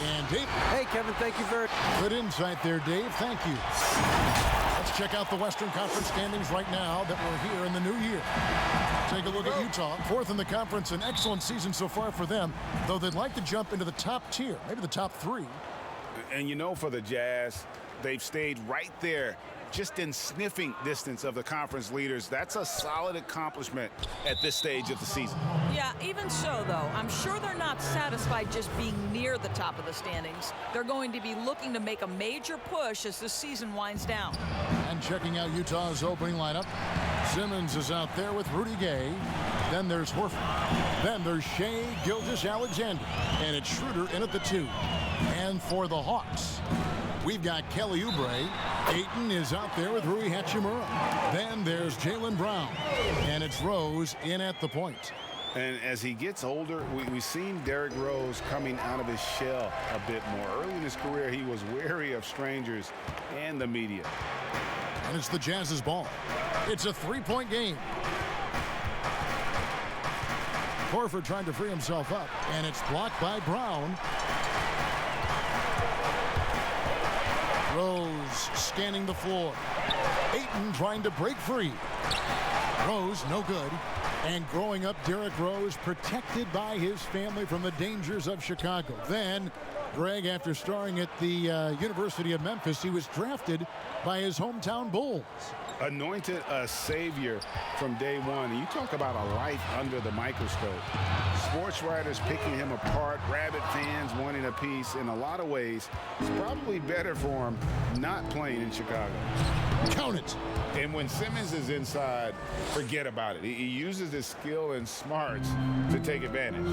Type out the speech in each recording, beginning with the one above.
And Dave. Hey, Kevin, thank you very much. Good insight there, Dave. Thank you. Let's check out the Western Conference standings right now that we're here in the new year. Take a look at Utah. 4th in the conference, an excellent season so far for them, though they'd like to jump into the top tier, maybe the top 3. And you know, for the Jazz, they've stayed right there, just in sniffing distance of the conference leaders. That's a solid accomplishment at this stage of the season. Yeah, even so, though, I'm sure they're not satisfied just being near the top of the standings. They're going to be looking to make a major push as the season winds down. And checking out Utah's opening lineup, Simmons is out there with Rudy Gay. Then there's Horford. Then there's Shai Gilgeous-Alexander. And it's Schroeder in at the 2. And for the Hawks, we've got Kelly Oubre. Ayton is out there with Rui Hachimura. Then there's Jaylen Brown. And it's Rose in at the point. And as he gets older, we've seen Derrick Rose coming out of his shell a bit more. Early in his career, he was wary of strangers and the media. And it's the Jazz's ball. It's a 3-point game. Horford trying to free himself up. And it's blocked by Brown. Rose scanning the floor. Ayton trying to break free. Rose no good. And growing up, Derrick Rose protected by his family from the dangers of Chicago. Then, Greg, after starring at the University of Memphis, he was drafted by his hometown Bulls. Anointed a savior from day one. And you talk about a life under the microscope. Sports writers picking him apart, rabid fans wanting a piece. In a lot of ways, it's probably better for him not playing in Chicago. Count it. And when Simmons is inside, forget about it. He uses his skill and smarts to take advantage.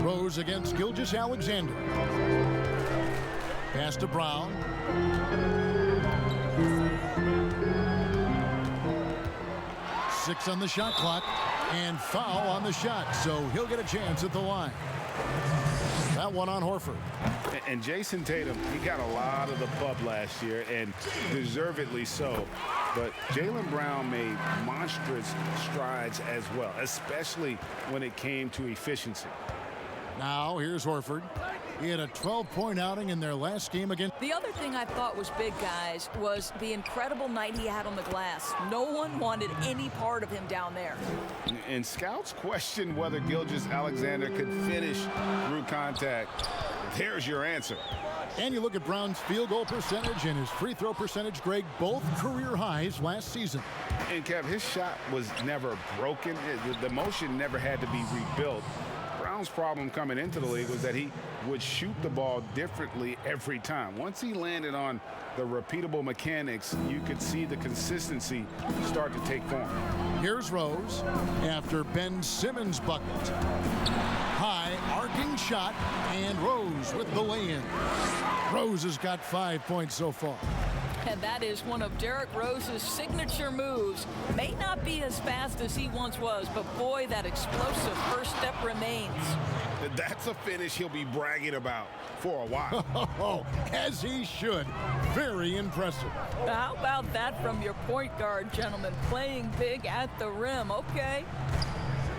Rose against Gilgeous-Alexander. Pass to Brown. Six on the shot clock. And foul on the shot. So he'll get a chance at the line. That one on Horford. And Jason Tatum, he got a lot of the pub last year, and deservedly so. But Jaylen Brown made monstrous strides as well, especially when it came to efficiency. Now here's Horford. He had a 12-point outing in their last game against. The other thing I thought was big, guys, was the incredible night he had on the glass. No one wanted any part of him down there. And scouts questioned whether Gilgeous-Alexander could finish through contact. There's your answer. And you look at Brown's field goal percentage and his free throw percentage, Greg, both career highs last season. And Kev, his shot was never broken. The motion never had to be rebuilt. Brown's problem coming into the league was that he would shoot the ball differently every time. Once he landed on the repeatable mechanics, you could see the consistency start to take form. Here's Rose after Ben Simmons' bucket. High arcing shot, and Rose with the lay-in. Rose has got 5 points so far. And that is one of Derrick Rose's signature moves. May not be as fast as he once was, but boy, that explosive first step remains. That's a finish he'll be bragging about for a while. Oh, as he should. Very impressive. How about that from your point guard, gentlemen? Playing big at the rim, okay.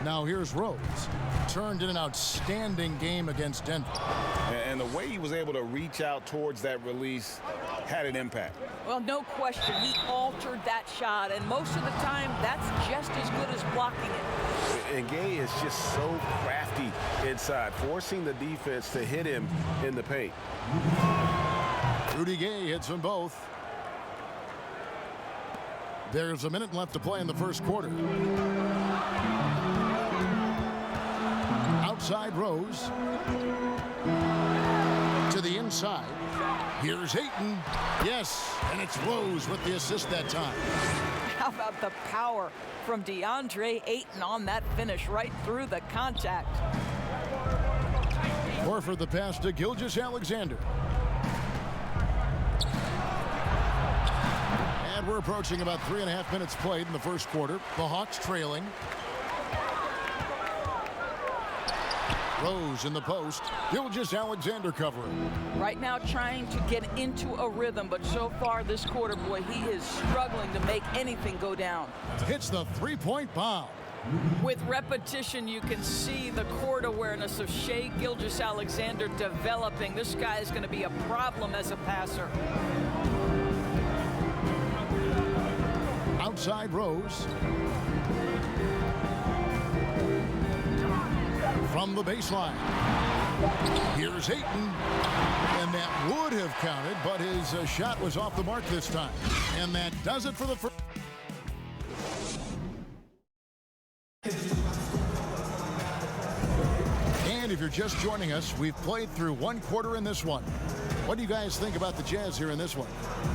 Now here's Rose. Turned in an outstanding game against Denver. And the way he was able to reach out towards that release had an impact. Well, no question. He altered that shot, and most of the time, that's just as good as blocking it. And Gay is just so crafty inside, forcing the defense to hit him in the paint. Rudy Gay hits them both. There's a minute left to play in the first quarter. Outside Rose. To the inside. Here's Ayton. Yes, and it's Rose with the assist that time. How about the power from DeAndre Ayton on that finish right through the contact. Horford the pass to Gilgeous-Alexander. And we're approaching about 3.5 minutes played in the first quarter. The Hawks trailing. Rose in the post. Gilgeous-Alexander covering. Right now trying to get into a rhythm, but so far this quarter, boy, he is struggling to make anything go down. Hits the three-point bomb. With repetition, you can see the court awareness of Shai Gilgeous-Alexander developing. This guy is going to be a problem as a passer. Outside Rose. From the baseline. Here's Ayton. And that would have counted, but his shot was off the mark this time. And that does it for the first. And if you're just joining us, we've played through one quarter in this one. What do you guys think about the Jazz here in this one?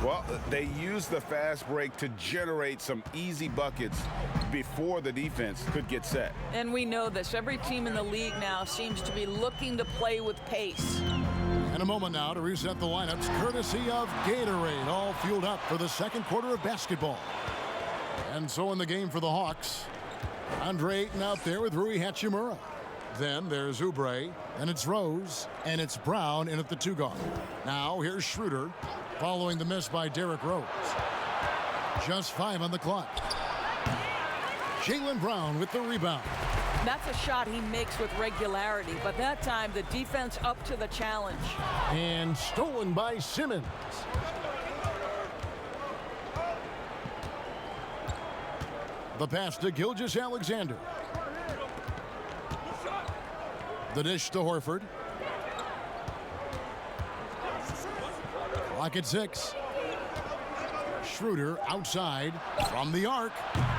Well, they used the fast break to generate some easy buckets before the defense could get set. And we know this. Every team in the league now seems to be looking to play with pace. And a moment now to reset the lineups, courtesy of Gatorade, all fueled up for the second quarter of basketball. And so in the game for the Hawks, Andre Ayton out there with Rui Hachimura. Then there's Oubre, and it's Rose, and it's Brown in at the 2 guard. Now here's Schroeder, following the miss by Derrick Rose. Just 5 on the clock. Jaylen Brown with the rebound. That's a shot he makes with regularity, but that time the defense up to the challenge. And stolen by Simmons. The pass to Gilgeous-Alexander. The dish to Horford. Clock at 6. Schroeder outside from the arc.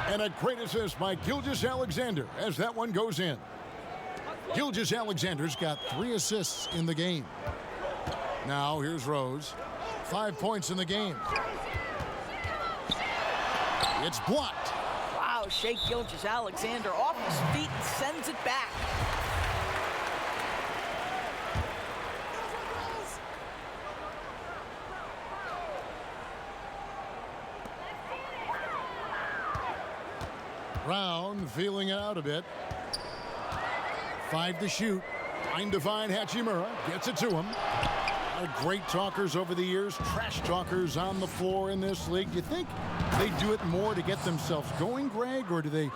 And a great assist by Gilgeous-Alexander as that one goes in. Gilgeous-Alexander's got 3 assists in the game. Now here's Rose. 5 points in the game. It's blocked. Wow, Shai Gilgeous-Alexander off his feet and sends it back. Brown feeling it out a bit. 5 to shoot. Trying to find Hachimura. Gets it to him. Great talkers over the years. Trash talkers on the floor in this league. Do you think they do it more to get themselves going, Greg, or do they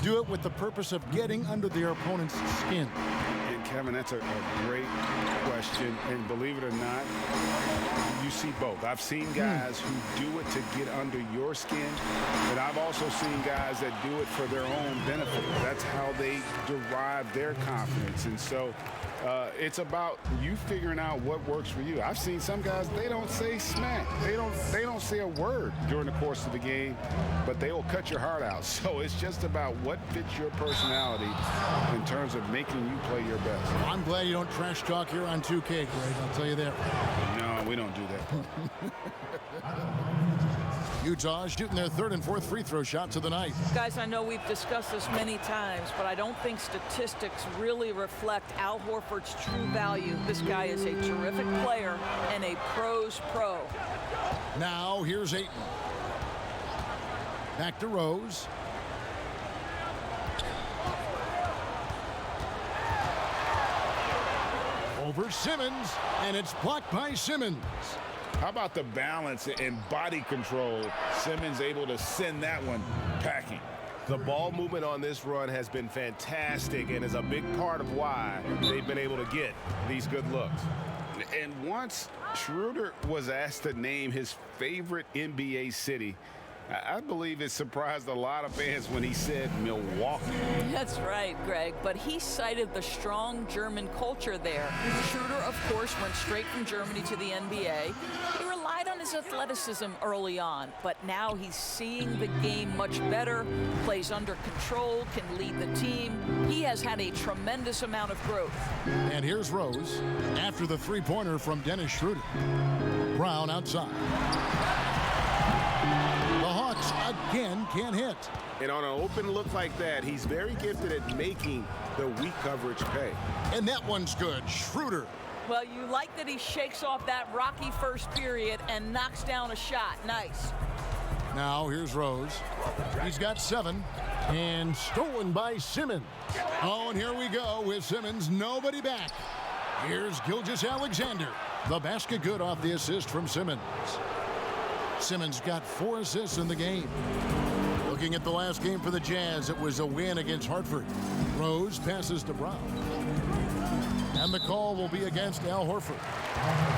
do it with the purpose of getting under their opponent's skin? And Kevin, that's a great question. And believe it or not, you see both. I've seen guys who do it to get under your skin, and I've also seen guys that do it for their own benefit. That's how they derive their confidence. And so it's about you figuring out what works for you. I've seen some guys, they don't say smack. They don't say a word during the course of the game, but they will cut your heart out. So it's just about what fits your personality in terms of making you play your best. I'm glad you don't trash talk here on 2K, Greg. I'll tell you that. No, we don't do that. Utah shooting their 3rd and 4th free throw shots of the night. Guys, I know we've discussed this many times, but I don't think statistics really reflect Al Horford's true value. This guy is a terrific player and a pro's pro. Now here's Ayton. Back to Rose. Over Simmons, and it's blocked by Simmons. How about the balance and body control? Simmons able to send that one packing. The ball movement on this run has been fantastic and is a big part of why they've been able to get these good looks. And once Schroeder was asked to name his favorite NBA city, I believe it surprised a lot of fans when he said Milwaukee. That's right, Greg, but he cited the strong German culture there. Schroeder, of course, went straight from Germany to the NBA. He relied on his athleticism early on, but now he's seeing the game much better, plays under control, can lead the team. He has had a tremendous amount of growth. And here's Rose after the 3-pointer from Dennis Schroeder. Brown outside. The Hawks again can't hit. And on an open look like that, he's very gifted at making the weak coverage pay. And that one's good. Schroeder. Well, you like that he shakes off that rocky first period and knocks down a shot. Nice. Now here's Rose. He's got 7 and stolen by Simmons. Oh, and here we go with Simmons. Nobody back. Here's Gilgeous-Alexander. The basket good off the assist from Simmons. Simmons got 4 assists in the game. Looking at the last game for the Jazz, it was a win against Hartford. Rose passes to Brown. And the call will be against Al Horford.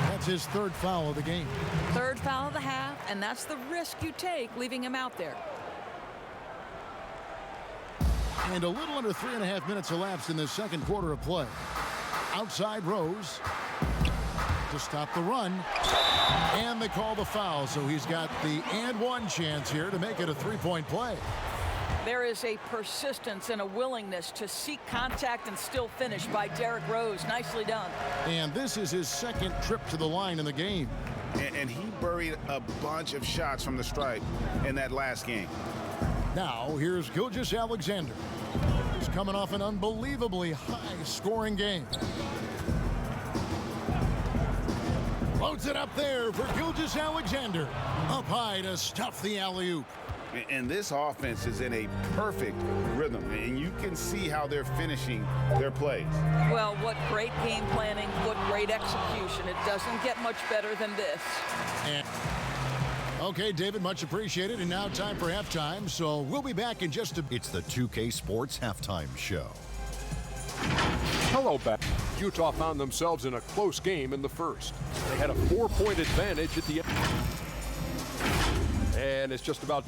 That's his third foul of the game. Third foul of the half, and that's the risk you take leaving him out there. And a little under 3.5 minutes elapsed in the second quarter of play. Outside Rose to stop the run. And they call the foul, so he's got the and one chance here to make it a three-point play. There is a persistence and a willingness to seek contact and still finish by Derrick Rose. Nicely done. And this is his second trip to the line in the game. And he buried a bunch of shots from the stripe in that last game. Now, here's Gilgeous-Alexander. He's coming off an unbelievably high-scoring game. Loads it up there for Gilgeous-Alexander. Up high to stuff the alley-oop. And this offense is in a perfect rhythm, and you can see how they're finishing their plays. Well, what great game planning, what great execution. It doesn't get much better than this. And okay, David, much appreciated. And now time for halftime, so we'll be back in just a bit. It's the 2K Sports Halftime Show. Hello, back. Utah found themselves in a close game in the first. They had a 4-point advantage at the end. And it's just about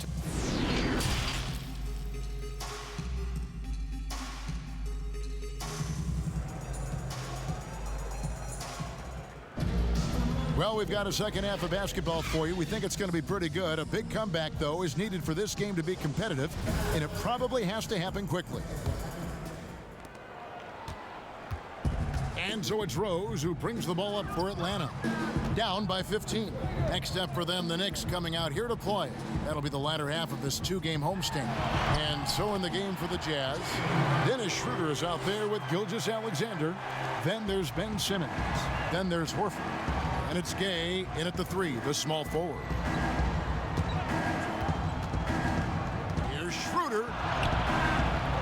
Well, we've got a second half of basketball for you. We think it's going to be pretty good. A big comeback, though, is needed for this game to be competitive, and it probably has to happen quickly. And so it's Rose who brings the ball up for Atlanta. Down by 15. Next up for them, the Knicks coming out here to play. That'll be the latter half of this two-game homestand. And so in the game for the Jazz, Dennis Schroeder is out there with Gilgeous-Alexander. Then there's Ben Simmons. Then there's Horford. And it's Gay in at the three, the small forward. Here's Schroeder.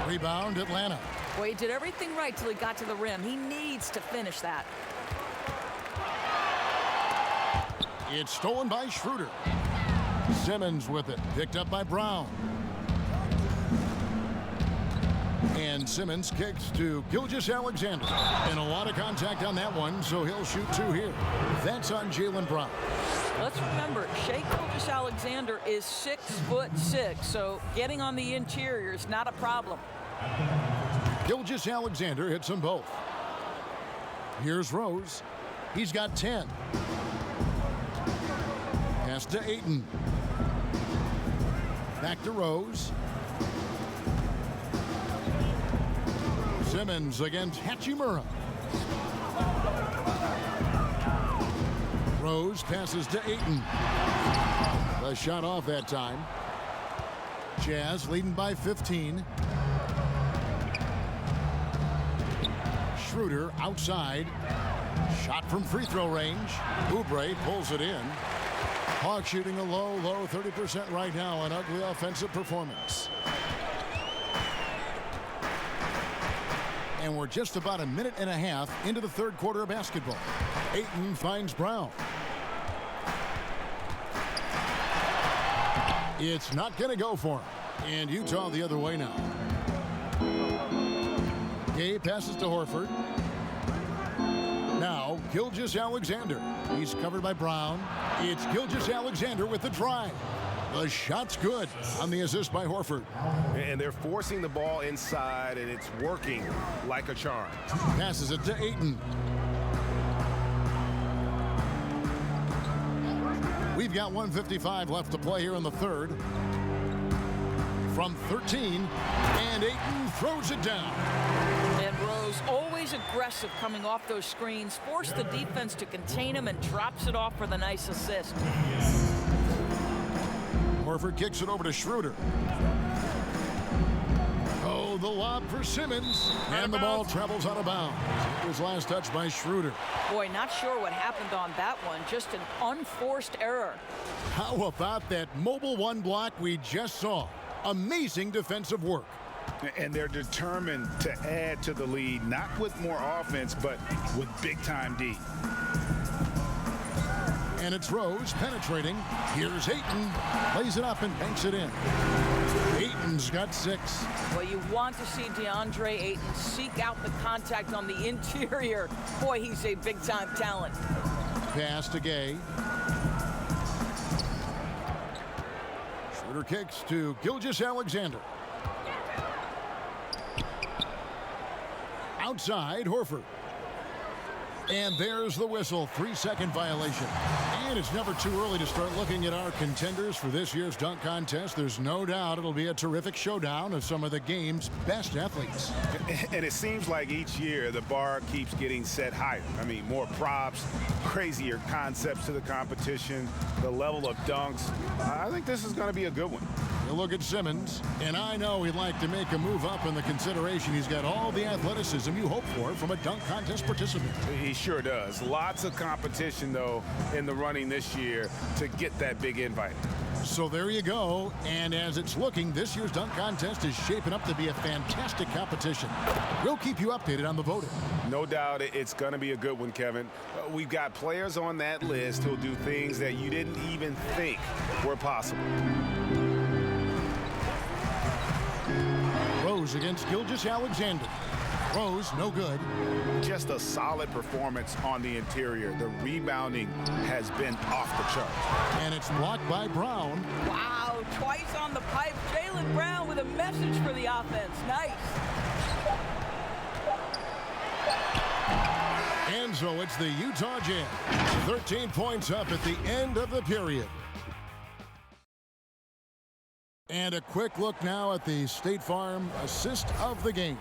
Rebound, Atlanta. Boy, he did everything right till he got to the rim. He needs to finish that. It's stolen by Schroeder. Simmons with it, picked up by Brown. And Simmons kicks to Gilgeous-Alexander. And a lot of contact on that one, so he'll shoot two here. That's on Jaylen Brown. Let's remember, Shai Gilgeous-Alexander is 6'6", so getting on the interior is not a problem. Gilgeous-Alexander hits them both. Here's Rose. He's got 10. Pass to Ayton. Back to Rose. Simmons against Hachimura. Rose passes to Ayton. The shot off that time. Jazz leading by 15. Schroeder outside. Shot from free throw range. Oubre pulls it in. Hawks shooting a low 30% right now. An ugly offensive performance. And we're just about a minute and a half into the third quarter of basketball. Ayton finds Brown. It's not going to go for him. And Utah the other way now. Gay passes to Horford. Now Gilgeous-Alexander. He's covered by Brown. It's Gilgeous-Alexander with the drive. The shot's good on the assist by Horford. And they're forcing the ball inside, and it's working like a charm. Passes it to Ayton. We've got 1:55 left to play here in the third. From 13, and Ayton throws it down. And Rose, always aggressive coming off those screens, forced the defense to contain him and drops it off for the nice assist. Horford kicks it over to Schroeder. Oh, the lob for Simmons. And the ball travels out of bounds. It was last touched by Schroeder. Boy, not sure what happened on that one. Just an unforced error. How about that mobile one block we just saw? Amazing defensive work. And they're determined to add to the lead, not with more offense, but with big-time D. And it's Rose penetrating. Here's Ayton. Lays it up and banks it in. Ayton's got 6. Well, you want to see DeAndre Ayton seek out the contact on the interior. Boy, he's a big-time talent. Pass to Gay. Schroeder kicks to Gilgeous-Alexander. Outside, Horford. And there's the whistle. 3-second violation. And it's never too early to start looking at our contenders for this year's dunk contest. There's no doubt it'll be a terrific showdown of some of the game's best athletes. And it seems like each year the bar keeps getting set higher. I mean, more props, crazier concepts to the competition, the level of dunks. I think this is going to be a good one. You look at Simmons, and I know he'd like to make a move up in the consideration. He's got all the athleticism you hope for from a dunk contest participant. He sure does. Lots of competition, though, in the running this year to get that big invite. So there you go. And as it's looking, this year's dunk contest is shaping up to be a fantastic competition. We'll keep you updated on the voting. No doubt it's going to be a good one, Kevin. We've got players on that list who'll do things that you didn't even think were possible. Rose against Gilgeous-Alexander. Rose, no good. Just a solid performance on the interior. The rebounding has been off the charts. And it's blocked by Brown. Wow, twice on the pipe. Jaylen Brown with a message for the offense. Nice. And so it's the Utah Jazz. 13 points up at the end of the period. And a quick look now at the State Farm assist of the game.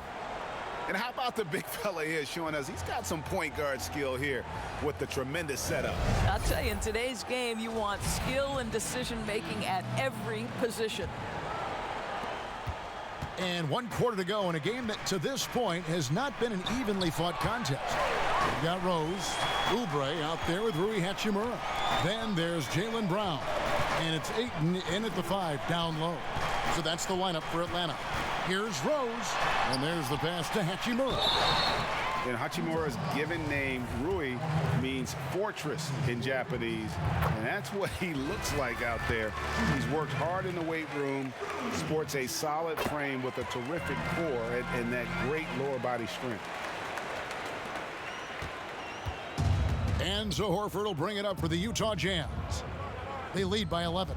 And how about the big fella here showing us he's got some point guard skill here with the tremendous setup. I'll tell you, in today's game, you want skill and decision-making at every position. And 1 quarter to go in a game that to this point has not been an evenly fought contest. We've got Rose, Oubre out there with Rui Hachimura. Then there's Jaylen Brown. And it's Ayton in at the 5, down low. So that's the lineup for Atlanta. Here's Rose, and there's the pass to Hachimura. And Hachimura's given name, Rui, means fortress in Japanese. And that's what he looks like out there. He's worked hard in the weight room, sports a solid frame with a terrific core and that great lower body strength. And so Horford will bring it up for the Utah Jazz. They lead by 11.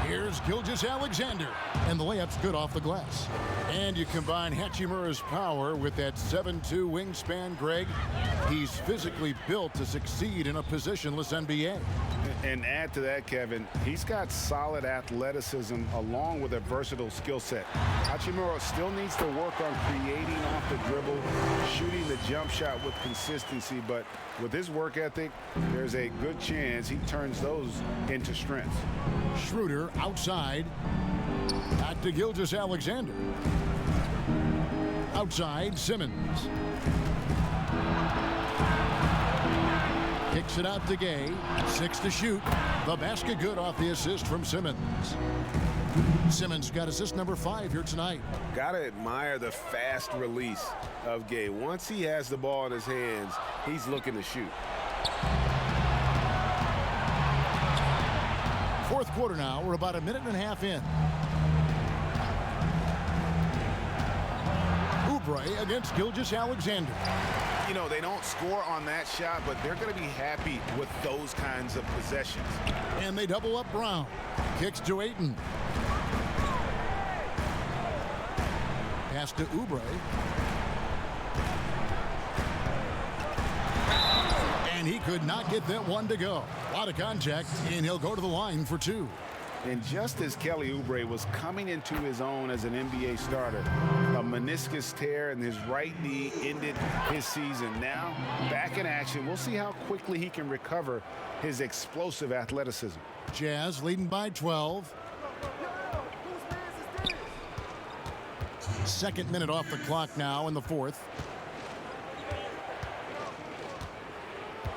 Here's Gilgeous-Alexander, and the layup's good off the glass. And you combine Hachimura's power with that 7'2" wingspan, Greg. He's physically built to succeed in a positionless NBA. And add to that, Kevin, he's got solid athleticism along with a versatile skill set. Hachimura still needs to work on creating off the dribble, shooting the jump shot with consistency, but with his work ethic, there's a good chance he turns those into strengths. Schroeder outside. Back to Gilgeous-Alexander. Outside, Simmons. Kicks it out to Gay. 6 to shoot. The basket good off the assist from Simmons. Simmons got assist number 5 here tonight. Gotta admire the fast release of Gay. Once he has the ball in his hands, he's looking to shoot. Fourth quarter now. We're about a minute and a half in. Oubre against Gilgeous-Alexander. You know, they don't score on that shot, but they're going to be happy with those kinds of possessions. And they double up Brown. Kicks to Ayton. Pass to Oubre. And he could not get that one to go. A lot of contact, and he'll go to the line for 2. And just as Kelly Oubre was coming into his own as an NBA starter, a meniscus tear in his right knee ended his season. Now, back in action, we'll see how quickly he can recover his explosive athleticism. Jazz leading by 12. Second minute off the clock now in the fourth.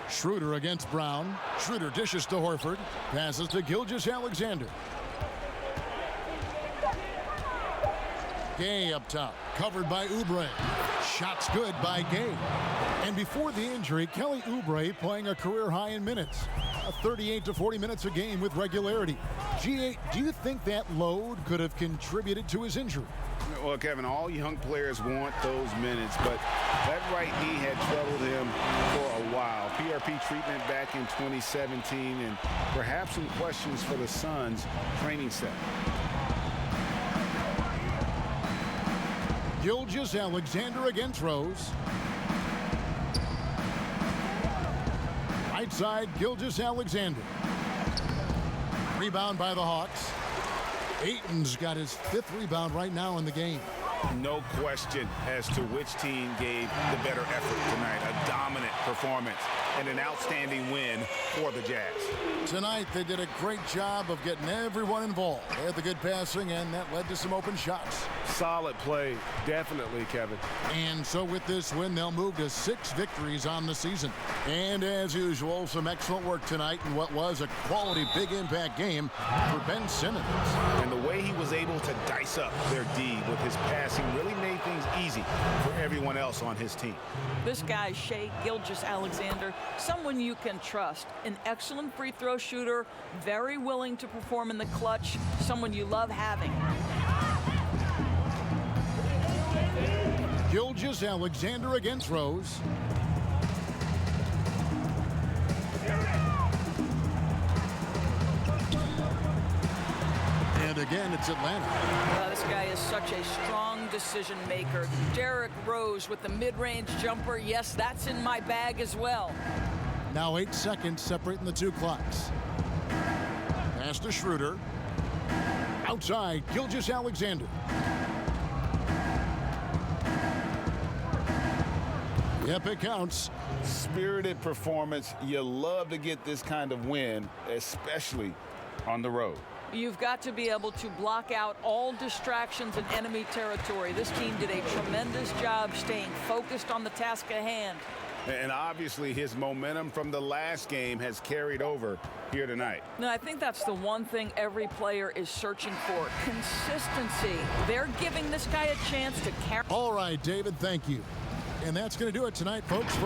Schroeder against Brown. Schroeder dishes to Horford. Passes to Gilgeous-Alexander. Gay up top. Covered by Oubre. Shots good by Gay. And before the injury, Kelly Oubre playing a career high in minutes. 38 to 40 minutes a game with regularity. G8, do you think that load could have contributed to his injury? Well, Kevin, all young players want those minutes, but that right knee had troubled him for a while. PRP treatment back in 2017, and perhaps some questions for the Suns training set. Gilgeous-Alexander again throws. Right side, Gilgeous-Alexander. Rebound by the Hawks. Ayton's got his 5th rebound right now in the game. No question as to which team gave the better effort tonight. A dominant performance and an outstanding win for the Jazz. Tonight, they did a great job of getting everyone involved. They had the good passing, and that led to some open shots. Solid play, definitely, Kevin. And so with this win, they'll move to 6 victories on the season. And as usual, some excellent work tonight in what was a quality big impact game for Ben Simmons. And the way he was able to dice up their D with his passing really made things easy for everyone else on his team. This guy, Shai Gilgeous-Alexander, someone you can trust. An excellent free throw shooter, very willing to perform in the clutch, someone you love having. Gilgeous-Alexander again throws. And again, it's Atlanta. This guy is such a strong decision maker. Derrick Rose with the mid-range jumper. Yes, that's in my bag as well. Now 8 seconds separating the 2 clocks. Pass to Schroeder. Outside, Gilgeous-Alexander. Yep, it counts. Spirited performance. You love to get this kind of win, especially on the road. You've got to be able to block out all distractions in enemy territory. This team did a tremendous job staying focused on the task at hand. And obviously his momentum from the last game has carried over here tonight. No, I think that's the one thing every player is searching for. Consistency. They're giving this guy a chance to carry. All right, David, thank you. And that's going to do it tonight, folks.